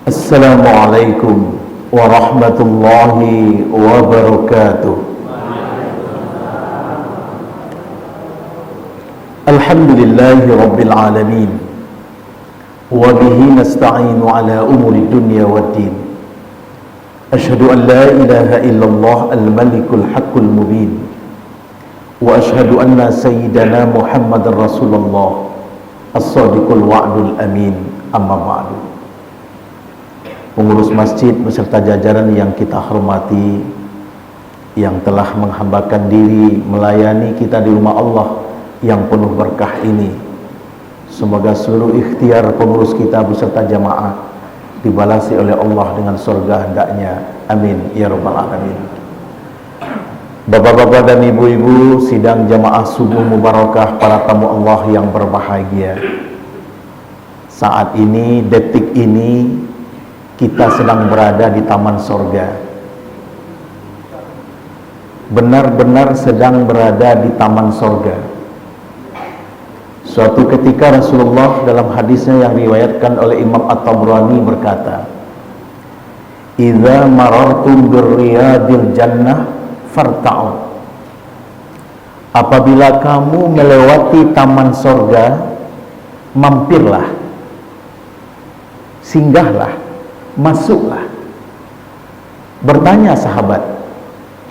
Assalamualaikum warahmatullahi wabarakatuh. Alhamdulillahi rabbil alamin, wa bihi nasta'inu ala umuri dunya waddin. Ashhadu an la ilaha illallah al-malikul haqqul mubin, wa ashhadu anna sayyidana Muhammadar Rasulullah as-sadiqul wa'dul amin. Amma ba'du. Pengurus masjid beserta jajaran yang kita hormati, yang telah menghambakan diri melayani kita di rumah Allah yang penuh berkah ini, semoga seluruh ikhtiar pengurus kita beserta jamaah dibalasi oleh Allah dengan surga hendaknya. Amin ya rabbal alamin. Bapak-bapak dan ibu-ibu sidang jamaah subuh mubarakah, para tamu Allah yang berbahagia, saat ini, detik ini kita sedang berada di taman sorga. Benar-benar sedang berada di taman sorga. Suatu ketika Rasulullah dalam hadisnya yang diriwayatkan oleh Imam At-Tabrani berkata, "Idza marartum birriyadil jannah farta'u." Apabila kamu melewati taman sorga, mampirlah, singgahlah, masuklah. Bertanya sahabat,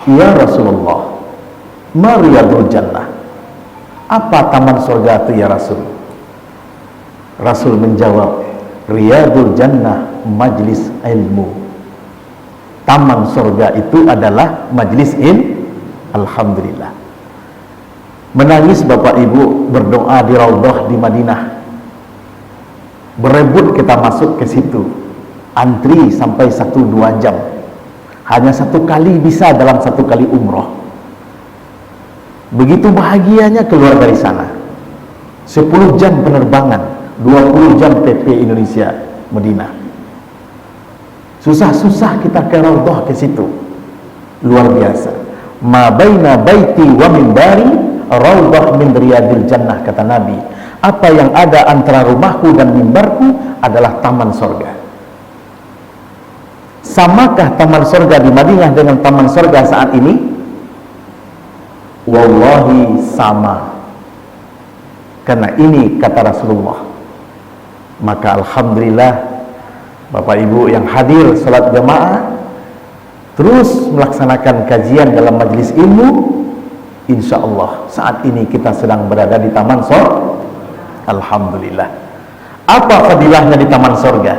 "Ya Rasulullah, ma riyadul jannah?" Apa taman surga itu ya Rasul? Rasul menjawab, "Riyadul jannah majlis ilmu." Taman surga itu adalah majlis ilmu. Alhamdulillah. Menangis Bapak Ibu, berdoa di Raudhah di Madinah. Berebut kita masuk ke situ. Antri sampai 1-2 jam. Hanya 1 kali bisa dalam 1 kali umroh. Begitu bahagianya keluar dari sana. 10 jam penerbangan, 20 jam PP Indonesia Madinah. Susah-susah kita ke Raudhah ke situ. Luar biasa. Ma baina baiti wa minbari raudhah min riyadil jannah, kata Nabi. Apa yang ada antara rumahku dan mimbarku adalah taman sorga. Samakah taman sorga di Madinah dengan taman sorga saat ini? Wallahi sama. Karena ini kata Rasulullah. Maka alhamdulillah Bapak Ibu yang hadir salat jamaah, terus melaksanakan kajian dalam majlis ilmu. Insya Allah saat ini kita sedang berada di taman sorga. Alhamdulillah. Apa fadilahnya di taman sorga?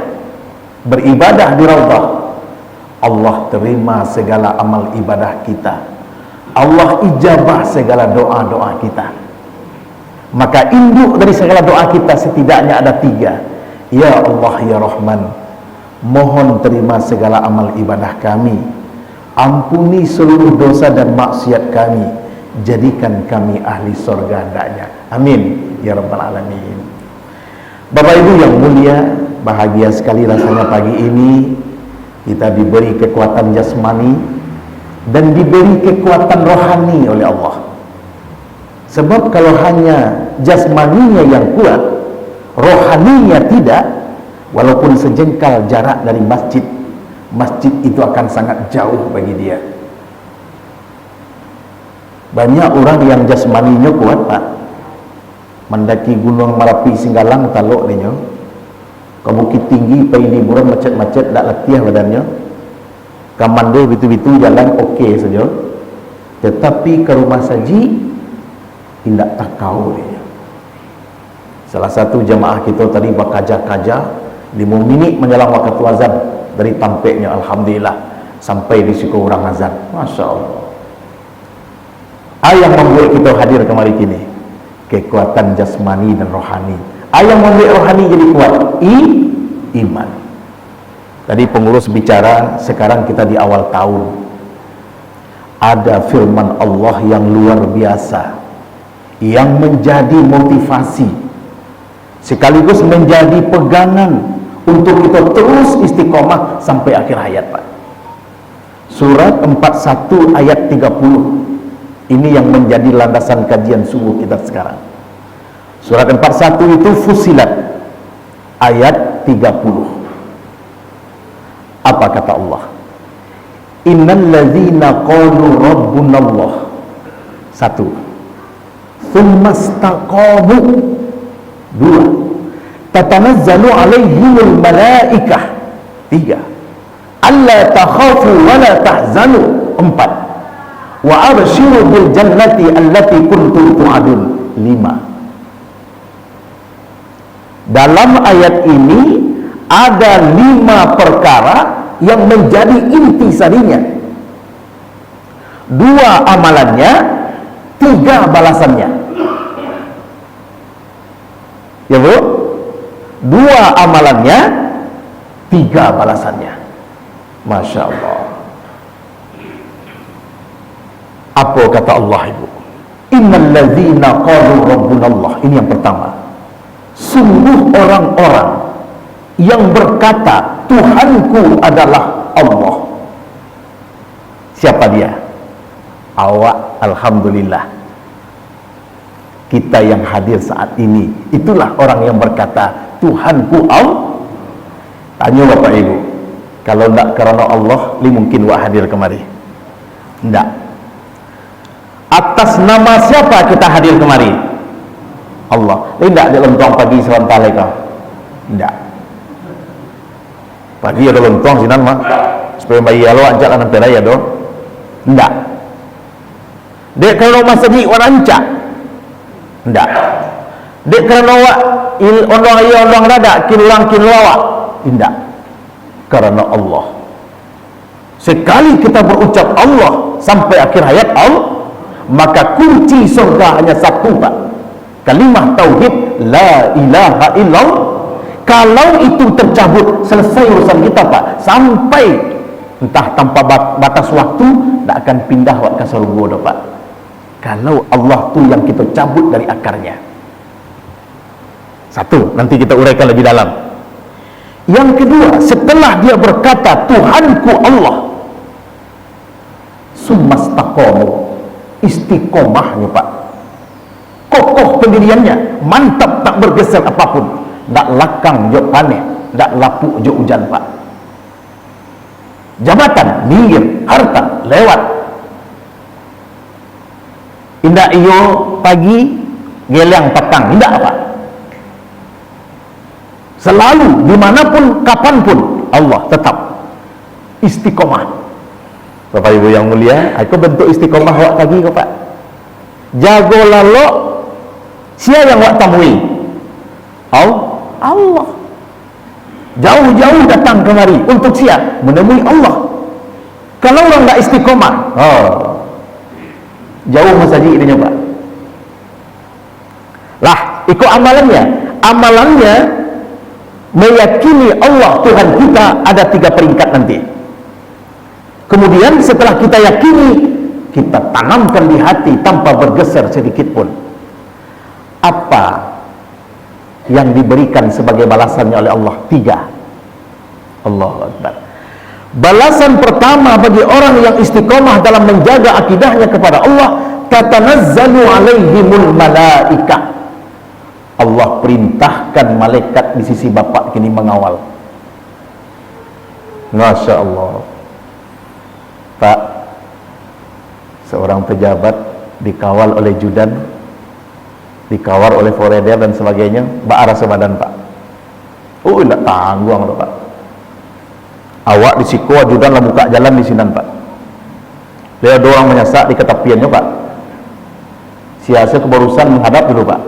Beribadah di Raudhah, Allah terima segala amal ibadah kita. Allah ijabah segala doa-doa kita. Maka induk dari segala doa kita setidaknya ada 3. Ya Allah ya Rahman, mohon terima segala amal ibadah kami, ampuni seluruh dosa dan maksiat kami, jadikan kami ahli surga hendaknya. Amin ya rabbal alamin. Bapak Ibu yang mulia, bahagia sekali rasanya pagi ini kita diberi kekuatan jasmani dan diberi kekuatan rohani oleh Allah. Sebab kalau hanya jasmaninya yang kuat, rohaninya tidak, walaupun sejengkal jarak dari masjid, masjid itu akan sangat jauh bagi dia. Banyak orang yang jasmaninya kuat, Pak, mendaki gunung Merapi Singgalang taluk dia, ke Bukit Tinggi, pergi liburan macet-macet, tak latihan badannya, ke Mandai betul-betul jalan okey saja, tetapi ke rumah saji tidak takau dia. Salah satu jamaah kita tadi berkaja-kaja 5 minit menjelang waktu azan dari tampeknya, alhamdulillah sampai di siku orang azan. Masya Allah. Yang membuat kita hadir kemari kini, kekuatan jasmani dan rohani. Yang membuat rohani jadi kuat, iman. Tadi pengurus bicara, sekarang kita di awal tahun. Ada firman Allah yang luar biasa, yang menjadi motivasi, sekaligus menjadi pegangan untuk kita terus istiqomah sampai akhir hayat, Pak. Surat 41 ayat 30. Ini yang menjadi landasan kajian subuh kita sekarang. Surat 41 itu Fussilat ayat 30. Apa kata Allah? Innal ladzina qalu rabbunallah. Satu. Tsumastaqamu. Dua. Tatanazzalu alaihimul malaikah. Tiga. Alla takhafu wa la tahzanu. Empat. Wa abshiru bil jannati allati kuntum tu'adun. Lima. Dalam ayat ini ada 5 perkara yang menjadi intisarinya. 2 amalannya, 3 balasannya. Ya Bu? 2 amalannya, 3 balasannya. Masya Allah. Apa kata Allah Ibu? Innal ladzina qalu rabbunallah. Ini yang pertama. Sungguh orang-orang yang berkata Tuhanku adalah Allah. Siapa dia? Awak, alhamdulillah. Kita yang hadir saat ini, itulah orang yang berkata Tuhanku Allah. Tanya Bapak Ibu, kalau tidak kerana Allah, li mungkin wak hadir kemari? Tidak. Atas nama siapa kita hadir kemari? Allah. Tidak dia lontong pagi sebentar lagi. Tidak. Pagi ada lontong sinan mah supaya bayi alo ajak lan peraya do. Tidak. Dek kalau masjid warancak. Tidak. Dek kerana wak ondong ayo ondong dadak kinulang kinlawa. Tidak. Karena Allah. Sekali kita berucap Allah sampai akhir hayat Allah, maka kunci surga hanya satu Pak. Kalimah tauhid la ilaha illallah. Kalau itu tercabut, selesai urusan kita Pak. Sampai entah tanpa batas waktu, tak akan pindah ke surga dah Pak. Kalau Allah tu yang kita cabut dari akarnya. Satu, nanti kita uraikan lebih dalam. Yang kedua, setelah dia berkata Tuhanku Allah, sumastaqamu, istiqomahnya Pak, kokoh pendiriannya, mantap, tak bergeser apapun, tak lakang jok panih, tak lapuk jok hujan Pak. Jabatan, minggir, harta, lewat. Indak iyo pagi geleng petang, indak Pak. Selalu, dimanapun, kapanpun, Allah tetap istiqomah. Bapak Ibu yang mulia, aku bentuk istiqomah wak pagi kok Pak. Jago lalu, siapa yang wak tamui? Allah. Jauh-jauh datang kemari untuk siapa? Menemui Allah. Kalau orang tak istiqomah, jauh masjid ini Pak. Lah, ikut amalannya. Amalannya meyakini Allah Tuhan kita ada 3 peringkat nanti. Kemudian setelah kita yakini, kita tanamkan di hati tanpa bergeser sedikit pun. Apa yang diberikan sebagai balasannya oleh Allah? 3. Allahu Akbar. Balasan pertama bagi orang yang istiqomah dalam menjaga akidahnya kepada Allah, tatanazzalu alaihimul malaikah. Allah perintahkan malaikat di sisi Bapak kini mengawal. Masya Allah. Pak, seorang pejabat dikawal oleh judan, dikawal oleh foreder dan sebagainya, arah sebadan Pak. Oh, tidak tanggung Pak. Awak disiko judan lah buka jalan di sinan Pak. Dia ada orang menyasak di ketepiannya Pak. Siasa kebarusan menghadap dulu Pak.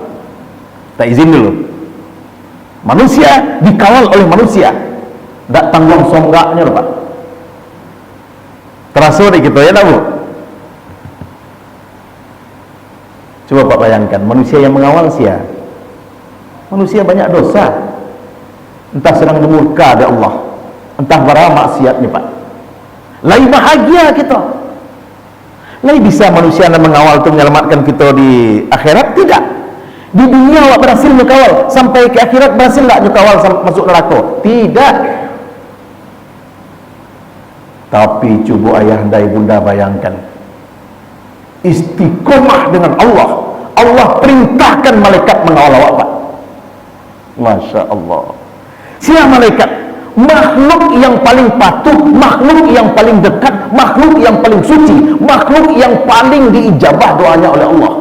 Tak izin dulu. Manusia dikawal oleh manusia, tak tanggung songgaknya Pak. Terasa di kita ya tak Bu? Coba Pak bayangkan, manusia yang mengawal siapa? Manusia banyak dosa, entah sedang dimurka dari Allah, entah bara maksiatnya Pak. Lain bahagia kita. Lain bisa manusia yang mengawal itu menyelamatkan kita di akhirat? Tidak. Di dunia awak berhasil mengawal, sampai ke akhirat berhasil tak mengawal masuk neraka? Tidak. Tapi coba ayah dan bunda bayangkan, istiqomah dengan Allah. Allah perintahkan malaikat mengawal awak Pak. Masya Allah. Siapa malaikat? makhluk yang paling patuh, makhluk yang paling dekat, makhluk yang paling suci, makhluk yang paling diijabah doanya oleh Allah.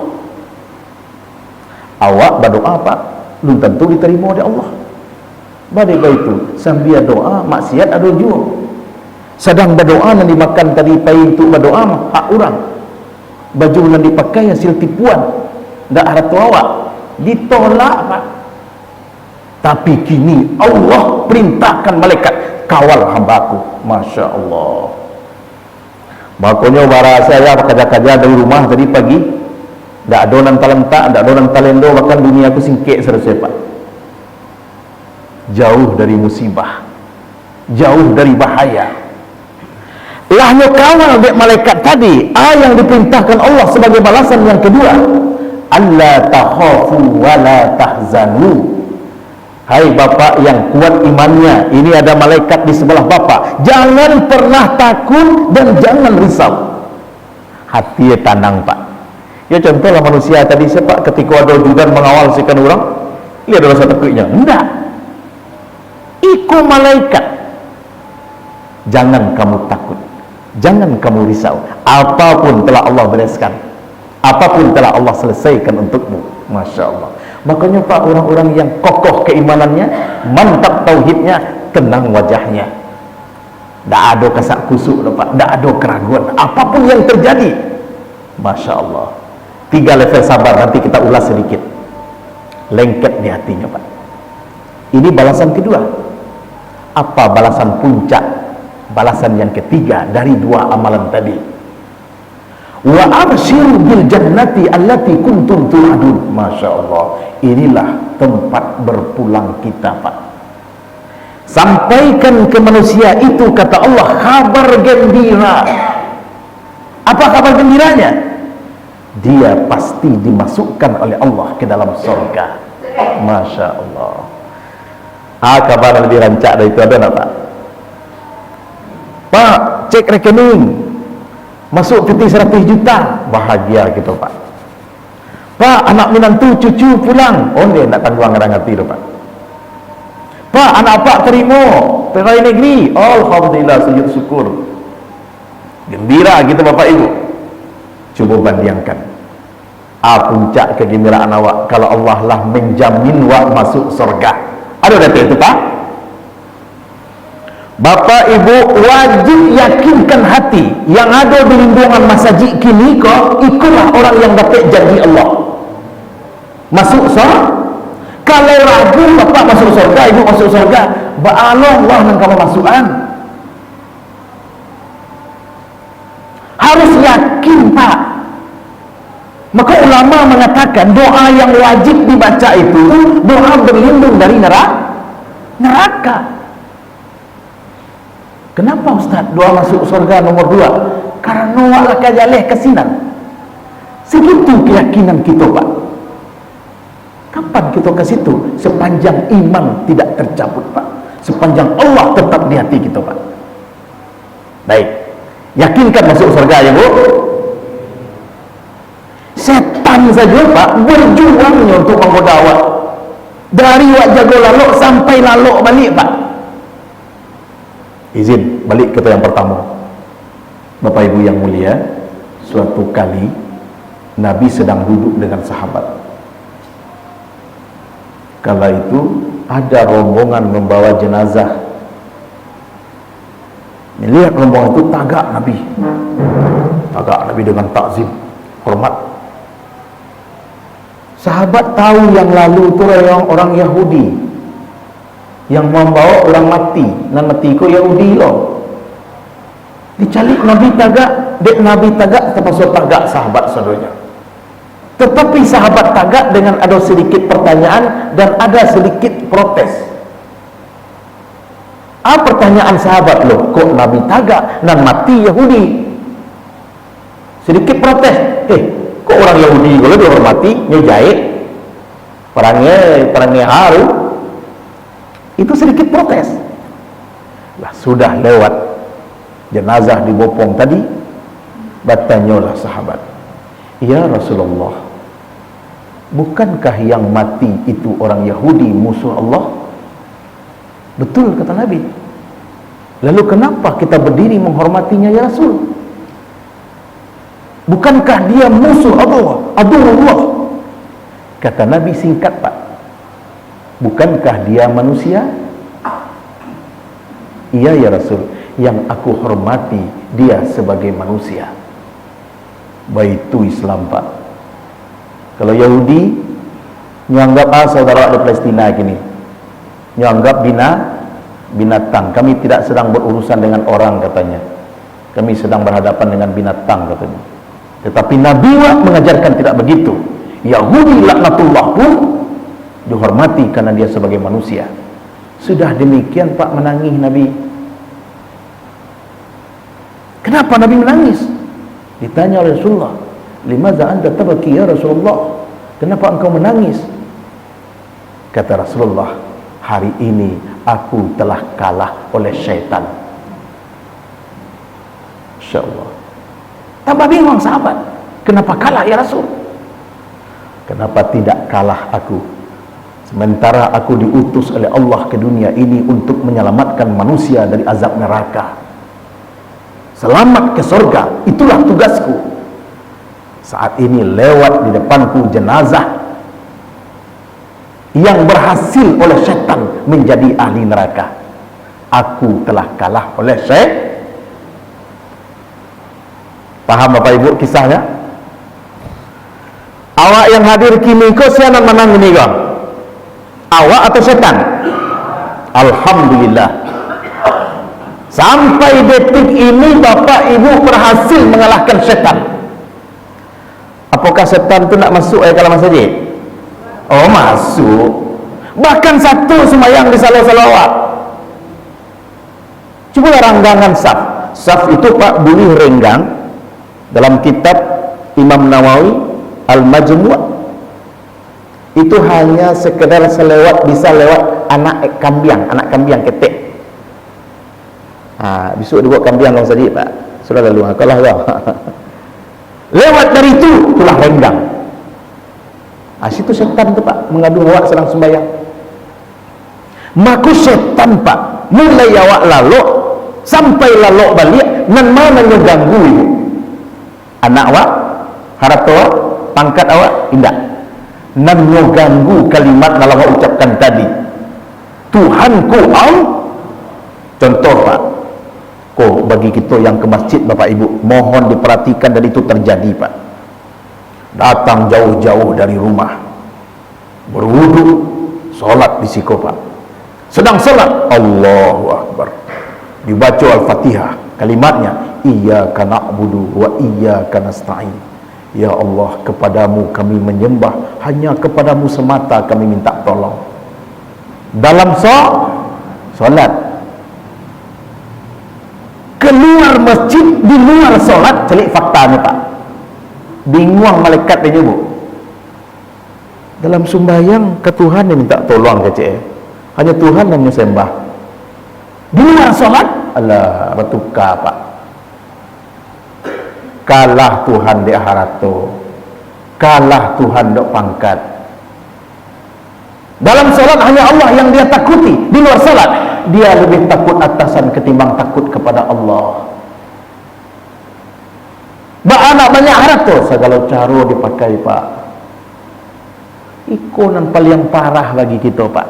Awak berdoa Pak, belum tentu diterima oleh Allah. Balik itu sambil doa maksiat ada jua. Sedang berdoa nanti makan tadi payung untuk berdoa hak orang. Baju yang dipakai hasil tipuan, ndak harap awak ditolak Pak. Tapi kini Allah perintahkan malaikat kawal hambaku. Masya Allah. Makanya bara saya kerja-kerja dari rumah tadi pagi, ndak ada nan talentak, ndak ada nan talendo, bahkan dunia aku singkek selesai Pak. Jauh dari musibah, jauh dari bahaya. Lahnya kawal dek malaikat tadi, yang diperintahkan Allah sebagai balasan yang kedua, alla takhafu wa la tahzanu. Hai bapak yang kuat imannya, ini ada malaikat di sebelah bapak, jangan pernah takut dan jangan risau. Hati tenang Pak. Ya contohlah manusia tadi siapa ketika ada judan mengawal sekian orang, dia ada rasa takutnya. Enggak. Iku malaikat. Jangan kamu takut, jangan kamu risau. Apapun telah Allah bereskan, apapun telah Allah selesaikan untukmu. Masya Allah. Makanya Pak, orang-orang yang kokoh keimanannya, mantap tauhidnya, tenang wajahnya, tidak ada kesak kusuk Pak, tidak ada keraguan apapun yang terjadi. Masya Allah. 3 level sabar, nanti kita ulas sedikit. Lengket di hatinya Pak. Ini balasan kedua. Apa balasan puncak, balasan yang ketiga dari 2 amalan tadi? Wa abshiru bil jannati allati kuntum tu'adun. Masya Allah. Inilah tempat berpulang kita Pak. Sampaikan ke manusia itu, kata Allah, kabar gembira. Apa kabar gembiranya? Dia pasti dimasukkan oleh Allah ke dalam surga. Masya Allah. Kabar lebih rancak dari itu ada tak Pak? Pak, cek rekening masuk peti 100 juta, bahagia gitu Pak. Pak, anak menantu cucu pulang, oh dia nak tangguang orang hati tu Pak. Pak, anak Pak terima pegawai negeri, alhamdulillah, sujud syukur, gembira gitu Bapak Ibu. Coba bandingkan, puncak kegembiraan awak kalau Allah lah menjamin wak masuk surga. Ada data itu Pak? Bapak Ibu wajib yakinkan hati yang ada di lindungan masjid kini kok, ikulah orang yang dapat janji Allah masuk surga. Kalau ragu Bapak masuk surga, Ibu masuk surga, ba'allah Allah yang kamu masukan. Harus yakin Pak. Maka ulama mengatakan doa yang wajib dibaca itu doa berlindung dari neraka. Kenapa Ustaz doa masuk surga nomor 2? Karena wala kajaleh kesinan. Segitu keyakinan kita Pak. Kapan kita ke situ? Sepanjang iman tidak tercabut Pak, sepanjang Allah tetap di hati kita Pak. Baik, yakinkan masuk surga ya Bu. Setan saja Pak berjuangnya untuk menggoda awak, dari wak jago lalok sampai lalok balik Pak. Izin balik ke yang pertama. Bapak Ibu yang mulia, suatu kali Nabi sedang duduk dengan sahabat. Kala itu ada rombongan membawa jenazah. Melihat rombongan itu tagak Nabi dengan takzim, hormat. Sahabat tahu yang lalu itu orang Yahudi yang membawa orang mati, dan mati ko Yahudi loh. Dicalik Nabi tagak termasuk tagak sahabat saudaranya. Tetapi sahabat tagak dengan ada sedikit pertanyaan dan ada sedikit protes. Pertanyaan sahabat loh, kok Nabi tagak dan mati Yahudi? Sedikit protes. Kok orang Yahudi kalau dihormati nyejahit perangnya haru? Itu sedikit protes. Lah sudah lewat jenazah dibopong tadi, bertanyalah sahabat, ya Rasulullah, bukankah yang mati itu orang Yahudi musuh Allah? Betul kata Nabi. Lalu kenapa kita berdiri menghormatinya ya Rasul? Bukankah dia musuh Allah, aduullah? Kata Nabi singkat Pak, bukankah dia manusia? Iya ya Rasul, yang aku hormati dia sebagai manusia. Baitu Islam Pak. Kalau Yahudi nyanggap saudara di Palestina gini, nyanggap binatang. Kami tidak sedang berurusan dengan orang katanya, kami sedang berhadapan dengan binatang katanya. Tetapi Nabi mengajarkan tidak begitu. Yahudi laknatullah pun dihormati karena dia sebagai manusia. Sudah demikian Pak, menangis Nabi. Kenapa Nabi menangis? Ditanya oleh Rasulullah, limadza anta tabki ya Rasulullah? Kenapa engkau menangis? Kata Rasulullah, hari ini aku telah kalah oleh syaitan. Insya Allah. Tambah bingung sahabat, kenapa kalah ya Rasul? Kenapa tidak kalah aku? Sementara aku diutus oleh Allah ke dunia ini untuk menyelamatkan manusia dari azab neraka, selamat ke surga, itulah tugasku. Saat ini lewat di depanku jenazah yang berhasil oleh syaitan menjadi ahli neraka. Aku telah kalah oleh syaitan. Paham Bapak Ibu kisahnya? Awak yang hadir kini kau siapa menang ini kau? Awak atau setan? Alhamdulillah. Sampai detik ini Bapak Ibu berhasil mengalahkan setan. Apakah setan itu nak masuk kalau masjid? Oh masuk. Bahkan satu semayang di salawat. Coba renggangan saf. Saf itu Pak boleh renggang dalam kitab Imam Nawawi Al-Majmu'. Itu hanya sekedar selewat, bisa lewat anak kambing ketek. Besok dibuat kambing kalau saja Pak. Sudah lalu kalah kau. Lewat dari itu, itulah renggang. Situ setan tu Pak, mengadu awak sedang sembahyang. Maka setan Pak, mulai awak lalok, sampai lalok balik, nan mana ngeganggu ibu? Anak awak, harap awak, pangkat awak, indah. Nan ngeganggu kalimat dalam awak ucapkan tadi. Tuhanku contoh Pak, bagi kita yang ke masjid Bapak Ibu, mohon diperhatikan dan itu terjadi Pak. Datang jauh-jauh dari rumah, berwudu, solat di siku Pak. Sedang solat, Allahu Akbar, dibaca Al-Fatihah, kalimatnya iyyaka na'budu wa iyyaka nasta'in. Ya Allah, kepadamu kami menyembah, hanya kepadamu semata kami minta tolong. Dalam solat, keluar masjid, di luar solat, celik faktanya Pak. Bingung malaikat dia bu. Dalam sembahyang ke Tuhan yang minta tolong kecil. Hanya Tuhan yang menyembah. Di luar solat, Allah bertukar Pak. Kalah Tuhan di akhirat tu. Kalah Tuhan dok pangkat. Dalam solat hanya Allah yang dia takuti. Di luar solat dia lebih takut atasan ketimbang takut kepada Allah. Anak banyak harap tu segala cara dipakai Pak. Ikonan paling parah lagi kita Pak.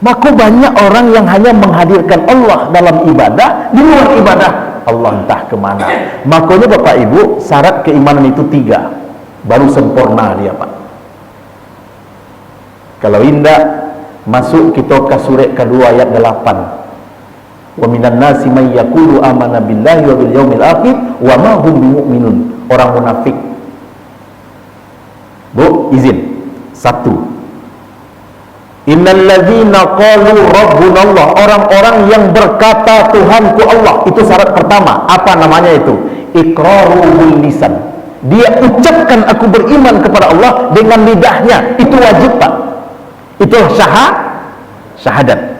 Maka banyak orang yang hanya menghadirkan Allah dalam ibadah, di luar ibadah Allah entah kemana. Makanya Bapak Ibu, syarat keimanan itu 3, baru sempurna dia Pak. Kalau indah, masuk kita ke surat kedua ayat 8. Wa minan nasi may yaqulu amanna billahi wa bil yaumil akhir wa ma hum bimumin. Orang munafik. Bu, izin. 1. Innal ladzina qalu rabbunallah, orang-orang yang berkata Tuhanku Allah, itu syarat pertama. Apa namanya itu? Iqrarul lisan. Dia ucapkan aku beriman kepada Allah dengan lidahnya. Itu wajib Pak. Itu syahadat.